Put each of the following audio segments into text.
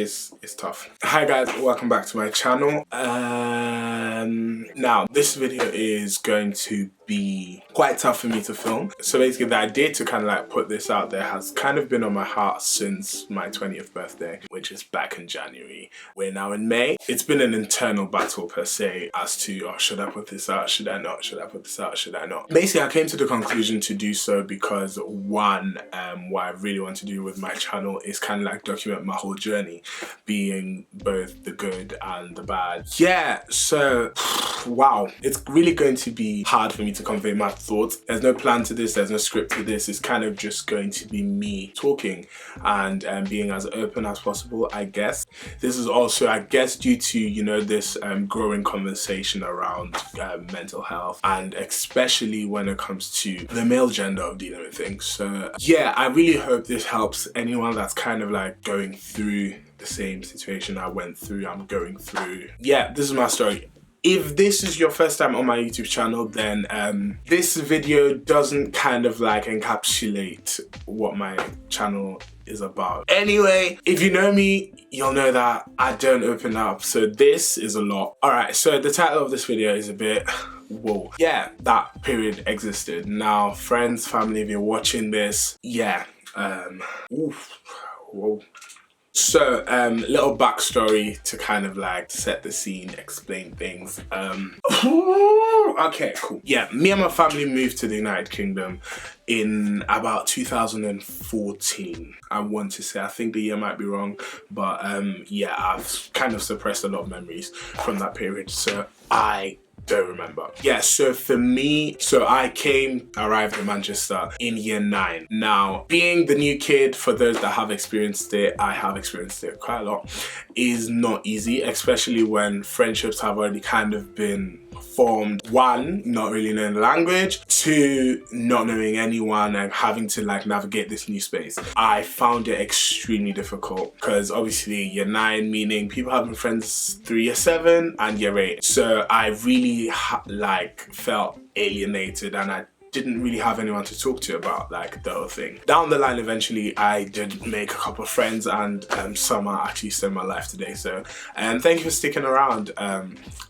is tough. Hi guys, welcome back to my channel. Now this video is going to be quite tough for me to film. So basically the idea to kind of like put this out there has kind of been on my heart since my 20th birthday, which is back in January. We're now in May. It's been an internal battle per se as to, oh, should I put this out? Should I not? Should I put this out? Should I not? Basically, I came to the conclusion to do so because one, what I really want to do with my channel is kind of like document my whole journey, being both the good and the bad. Yeah, so wow, it's really going to be hard for me to convey my thoughts. There's no plan to this, there's no script to this. It's kind of just going to be me talking and being as open as possible, I guess. This is also, I guess, due to, you know, this growing conversation around mental health, and especially when it comes to the male gender of dealing with things. So yeah, I really hope this helps anyone that's kind of like going through the same situation I went through, I'm going through. Yeah, this is my story. If this is your first time on my YouTube channel, then this video doesn't kind of like encapsulate what my channel is about. Anyway, if you know me, you'll know that I don't open up, so this is a lot. Alright, so the title of this video is a bit, whoa. Yeah, that period existed. Now, friends, family, if you're watching this, yeah, oof, whoa. So, little backstory to kind of like set the scene, explain things. Okay, cool. Yeah, me and my family moved to the United Kingdom in about 2014. I want to say, I think the year might be wrong, but yeah, I've kind of suppressed a lot of memories from that period, so I don't remember. Yeah, so for me, so I arrived in Manchester in year 9. Now, being the new kid, for those that have experienced it, I have experienced it quite a lot, is not easy, especially when friendships have already kind of been formed. One, not really knowing the language. Two, not knowing anyone and having to like navigate this new space. I found it extremely difficult because obviously year 9, meaning people have been friends through year 7 and year 8. So I really like felt alienated, and I didn't really have anyone to talk to about like the whole thing. Down the line, eventually I did make a couple of friends, and some are actually still in my life today. So thank you for sticking around,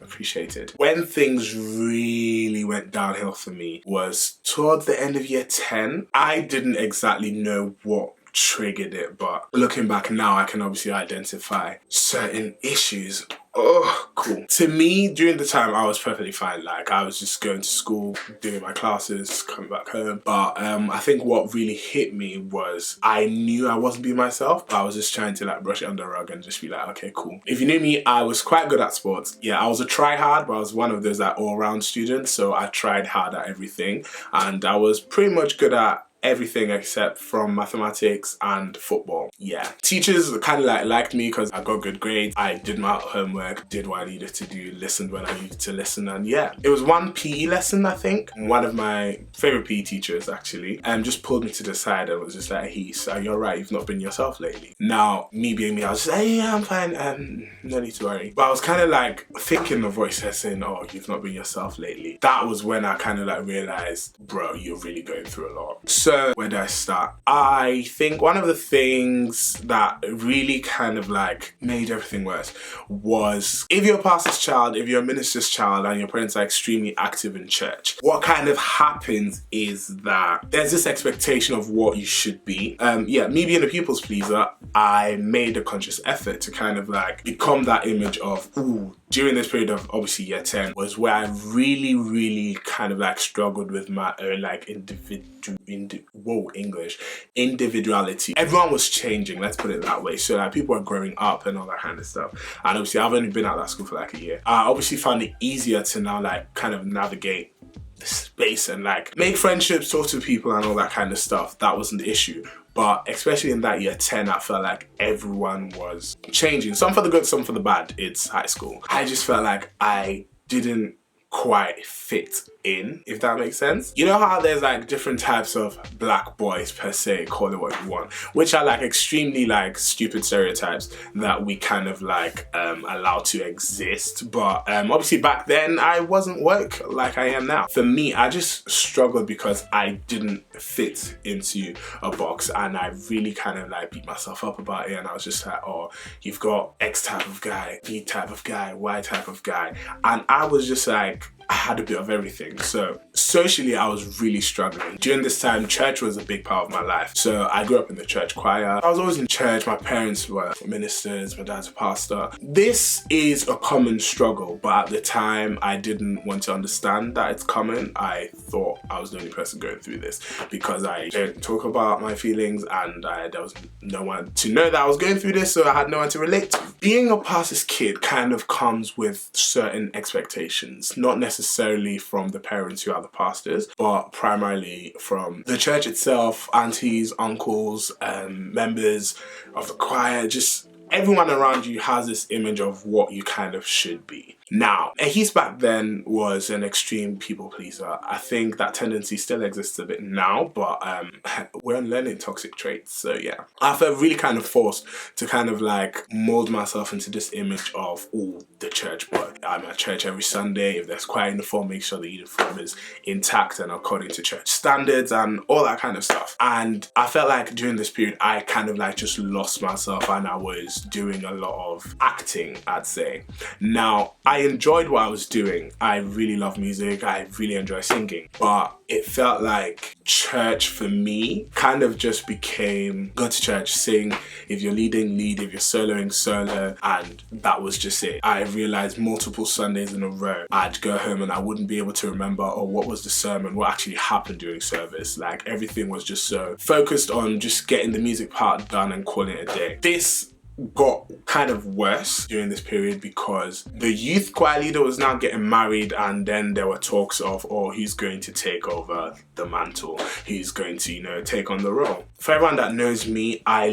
appreciate it. When things really went downhill for me was towards the end of year 10. I didn't exactly know what triggered it, but looking back now, I can obviously identify certain issues. Oh, cool. To me, during the time, I was perfectly fine. Like, I was just going to school, doing my classes, coming back home. But I think what really hit me was I knew I wasn't being myself, but I was just trying to like brush it under the rug and just be like, okay, cool. If you knew me, I was quite good at sports. Yeah, I was a try-hard, but I was one of those like all-round students. So I tried hard at everything, and I was pretty much good at everything except from mathematics and football. Yeah, teachers kind of like liked me because I got good grades. I did my homework, did what I needed to do, listened when I needed to listen, and yeah, it was one PE lesson, I think. One of my favorite PE teachers actually just pulled me to the side and was just like, Ehis, you're right, you've not been yourself lately. Now, me being me, I was just like, hey, yeah, I'm fine, no need to worry. But I was kind of like thinking the voice saying, oh, you've not been yourself lately. That was when I kind of like realized, bro, you're really going through a lot. So where do I start? I think one of the things that really kind of like made everything worse was, if you're a pastor's child, if you're a minister's child and your parents are extremely active in church, what kind of happens is that there's this expectation of what you should be. Yeah, me being a people's pleaser, I made a conscious effort to kind of like become that image of, ooh, during this period of obviously year 10 was where I really kind of like struggled with my own like individuality. Everyone was changing, let's put it that way. So like people were growing up and all that kind of stuff. And obviously I've only been at that school for like a year. I obviously found it easier to now like kind of navigate the space and like make friendships, talk to people and all that kind of stuff. That wasn't the issue. But especially in that year 10, I felt like everyone was changing. Some for the good, some for the bad. It's high school. I just felt like I didn't quite fit in, if that makes sense. You know how there's like different types of black boys per se, call it what you want, which are like extremely like stupid stereotypes that we kind of like allow to exist. But obviously back then I wasn't woke like I am now. For me, I just struggled because I didn't fit into a box, and I really kind of like beat myself up about it. And I was just like, oh, you've got X type of guy, B type of guy, Y type of guy. And I was just like, I had a bit of everything. So socially, I was really struggling. During this time, church was a big part of my life. So I grew up in the church choir. I was always in church. My parents were ministers. My dad's a pastor. This is a common struggle, but at the time, I didn't want to understand that it's common. I thought I was the only person going through this because I didn't talk about my feelings, and there was no one to know that I was going through this, so I had no one to relate to. Being a pastor's kid kind of comes with certain expectations, not necessarily from the parents who are the pastors, but primarily from the church itself, aunties, uncles, members of the choir. Just everyone around you has this image of what you kind of should be. Now, Ehis back then was an extreme people pleaser. I think that tendency still exists a bit now, but we're unlearning toxic traits, so yeah. I felt really kind of forced to kind of like mold myself into this image of, oh, the church boy. I'm at church every Sunday. If there's choir uniform, make sure the uniform is intact and according to church standards and all that kind of stuff. And I felt like during this period, I kind of like just lost myself, and I was doing a lot of acting, I'd say. Now, I enjoyed what I was doing. I really love music. I really enjoy singing. But it felt like church for me kind of just became go to church, sing. If you're leading, lead. If you're soloing, solo. And that was just it. I realized multiple Sundays in a row, I'd go home and I wouldn't be able to remember, oh, what was the sermon? What actually happened during service? Like everything was just so focused on just getting the music part done and calling it a day. This got kind of worse during this period because the youth choir leader was now getting married, and then there were talks of, oh, who's going to take over the mantle, who's going to, you know, take on the role. For everyone that knows me, I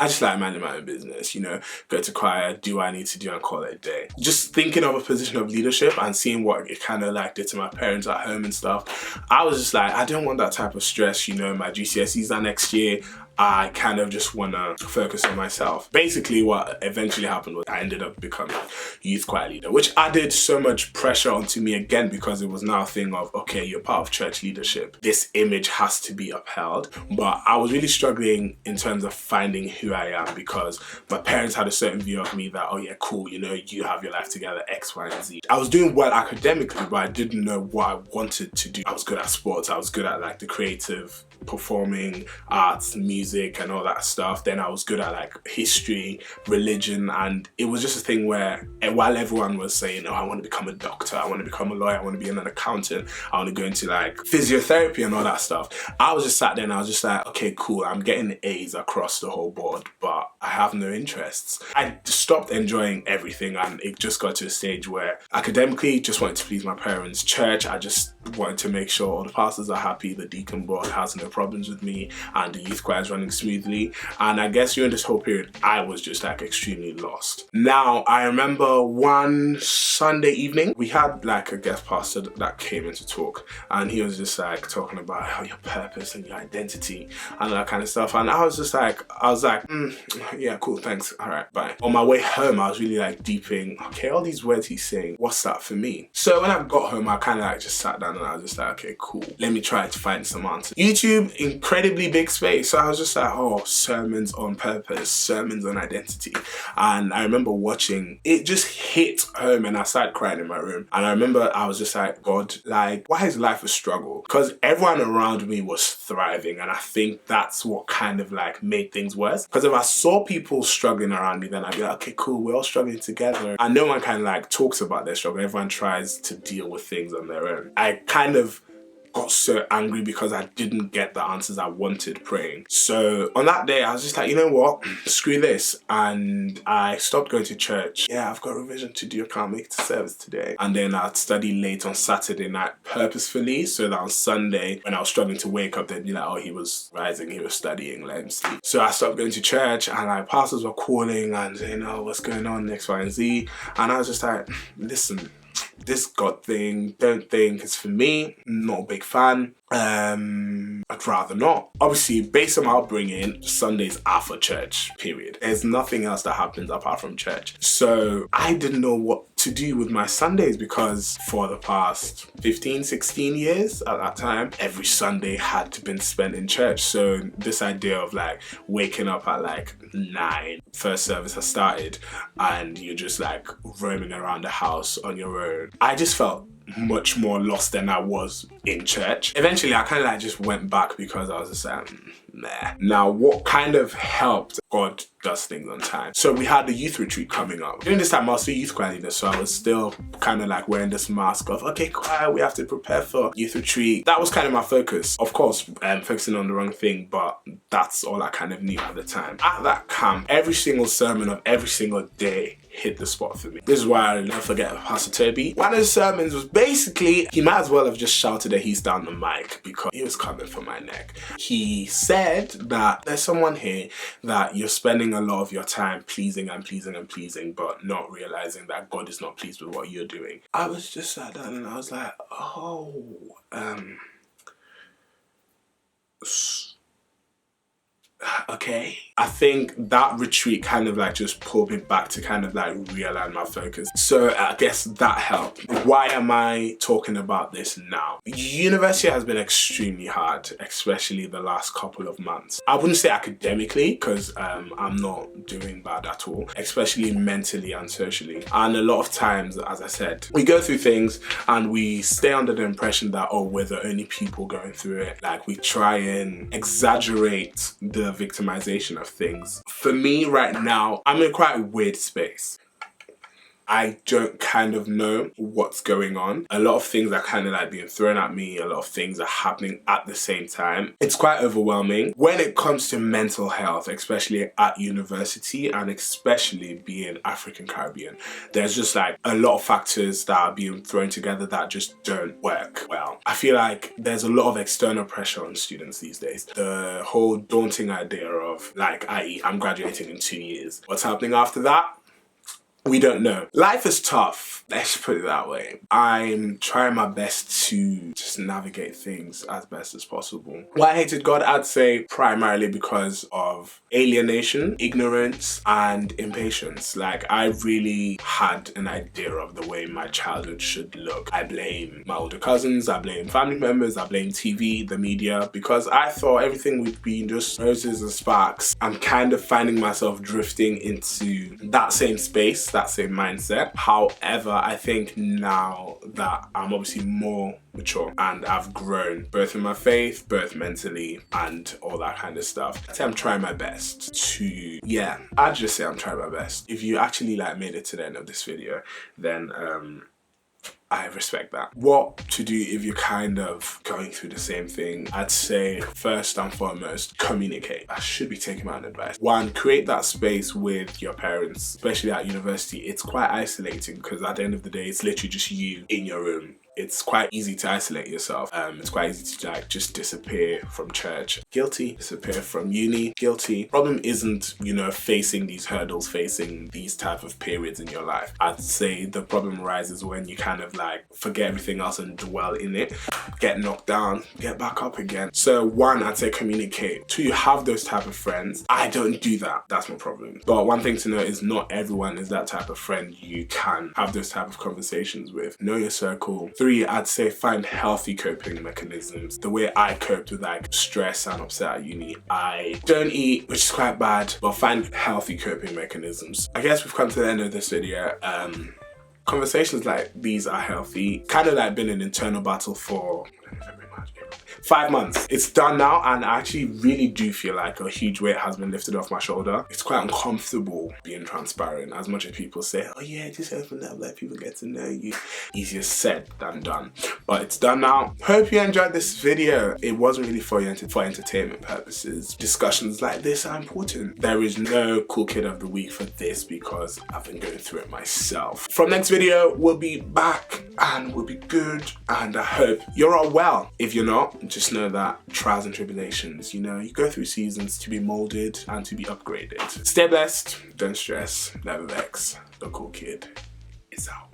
just like minding my own business, you know, go to choir, do what I need to do and call it a day. Just thinking of a position of leadership and seeing what it kind of like did to my parents at home and stuff, I was just like, I don't want that type of stress, you know, my GCSEs are next year. I kind of just want to focus on myself. Basically, what eventually happened was I ended up becoming youth choir leader, which added so much pressure onto me again because it was now a thing of, okay, you're part of church leadership. This image has to be upheld. But I was really struggling in terms of finding who I am because my parents had a certain view of me that, oh yeah, cool, you know, you have your life together, X, Y, and Z. I was doing well academically, but I didn't know what I wanted to do. I was good at sports. I was good at like the creative, performing arts, music and all that stuff. Then I was good at like history, religion, and it was just a thing where while everyone was saying, oh, I want to become a doctor, I want to become a lawyer, I want to be an accountant, I want to go into like physiotherapy and all that stuff, I was just sat there and I was just like, okay, cool, I'm getting A's across the whole board, but I have no interests. I stopped enjoying everything, and it just got to a stage where academically just wanted to please my parents. Church, I just wanted to make sure all the pastors are happy, the deacon board has no problems with me, and the youth choir is running smoothly. And I guess during this whole period, I was just like extremely lost. Now, I remember one Sunday evening, we had like a guest pastor that came in to talk, and he was just like talking about how your purpose and your identity and that kind of stuff. And I was like, yeah, cool, thanks, all right, bye. On my way home, I was really like deeping, okay, all these words he's saying, what's that for me? So when I got home, I kind of like just sat down and I was just like, okay, cool, let me try to find some answers. YouTube, incredibly big space. So I was just like, oh, sermons on purpose, sermons on identity. And I remember watching, it just hit home and I started crying in my room. And I remember I was just like, God, like, why is life a struggle? Because everyone around me was thriving. And I think that's what kind of like made things worse. Because if I saw people struggling around me, then I'd be like, okay, cool, we're all struggling together. And no one kind of like talks about their struggle. Everyone tries to deal with things on their own. I kind of got so angry because I didn't get the answers I wanted praying. So on that day, I was just like, you know what? Screw this. And I stopped going to church. Yeah, I've got revision to do. I can't make it to service today. And then I'd study late on Saturday night purposefully so that on Sunday, when I was struggling to wake up, they'd be like, oh, he was rising, he was studying, let him sleep. So I stopped going to church, and like pastors were calling and saying, oh, what's going on, X, Y, and Z. And I was just like, listen, this God thing, don't think it's for me. Not a big fan. I'd rather not. Obviously, based on my upbringing, Sundays are for church, period. There's nothing else that happens apart from church. So I didn't know what to do with my Sundays because for the past 15, 16 years at that time, every Sunday had to been spent in church. So this idea of like waking up at like 9, first service has started, and you're just like roaming around the house on your own. I just felt much more lost than I was in church. Eventually, I kind of like just went back because I was just like, nah. Now, what kind of helped? God does things on time. So we had the youth retreat coming up. During this time, I was still youth choir leader, so I was still kind of like wearing this mask of, okay, choir, we have to prepare for youth retreat. That was kind of my focus. Of course, focusing on the wrong thing, but that's all I kind of knew at the time. At that camp, every single sermon of every single day hit the spot for me. This is why I'll never forget Pastor Toby. One of his sermons was basically, he might as well have just shouted Ehis down the mic because he was coming for my neck. He said that there's someone here that you're spending a lot of your time pleasing and pleasing and pleasing, but not realizing that God is not pleased with what you're doing. I was just sat down and I was like, oh, okay. I think that retreat kind of like just pulled me back to kind of like realign my focus. So I guess that helped. Why am I talking about this now? University has been extremely hard, especially the last couple of months. I wouldn't say academically because I'm not doing bad at all, especially mentally and socially. And a lot of times, as I said, we go through things and we stay under the impression that, oh, we're the only people going through it. Like we try and exaggerate the victimization of things. For me right now, I'm in quite a weird space. I don't kind of know what's going on. A lot of things are kind of like being thrown at me. A lot of things are happening at the same time. It's quite overwhelming. When it comes to mental health, especially at university and especially being African Caribbean, there's just like a lot of factors that are being thrown together that just don't work well. I feel like there's a lot of external pressure on students these days. The whole daunting idea of like, i.e., I'm graduating in 2 years. What's happening after that? We don't know. Life is tough, let's put it that way. I'm trying my best to just navigate things as best as possible. Why I hated God, I'd say primarily because of alienation, ignorance, and impatience. Like, I really had an idea of the way my childhood should look. I blame my older cousins, I blame family members, I blame TV, the media, because I thought everything would be just roses and sparks. I'm kind of finding myself drifting into that same space, that same mindset. However, I think now that I'm obviously more mature and I've grown both in my faith, both mentally and all that kind of stuff, I'd say I'm trying my best to, I'd just say I'm trying my best. If you actually like made it to the end of this video, then I respect that. What to do if you're kind of going through the same thing? I'd say first and foremost, communicate. I should be taking my own advice. One, create that space with your parents, especially at university. It's quite isolating because at the end of the day, it's literally just you in your room. It's quite easy to isolate yourself. It's quite easy to like just disappear from church. Guilty. Disappear from uni. Guilty. Problem isn't, facing these hurdles, facing these type of periods in your life. I'd say the problem arises when you kind of like forget everything else and dwell in it, get knocked down, get back up again. So one, I'd say communicate. Two, have those type of friends. I don't do that. That's my problem. But one thing to know is not everyone is that type of friend you can have those type of conversations with. Know your circle. Three, I'd say find healthy coping mechanisms. The way I coped with like stress and upset at uni, I don't eat, which is quite bad, but find healthy coping mechanisms. I guess we've come to the end of this video. Conversations like these are healthy. Kind of like been an internal battle for 5 months. It's done now, and I actually really do feel like a huge weight has been lifted off my shoulder. It's quite uncomfortable being transparent. As much as people say, oh yeah, just open up, let people get to know you. Easier said than done. But it's done now. Hope you enjoyed this video. It wasn't really for entertainment purposes. Discussions like this are important. There is no cool kid of the week for this because I've been going through it myself. From next video, we'll be back and we'll be good, and I hope you're all well. If you're not, just know that trials and tribulations, you go through seasons to be molded and to be upgraded. Stay blessed, don't stress, never vex. The cool kid is out.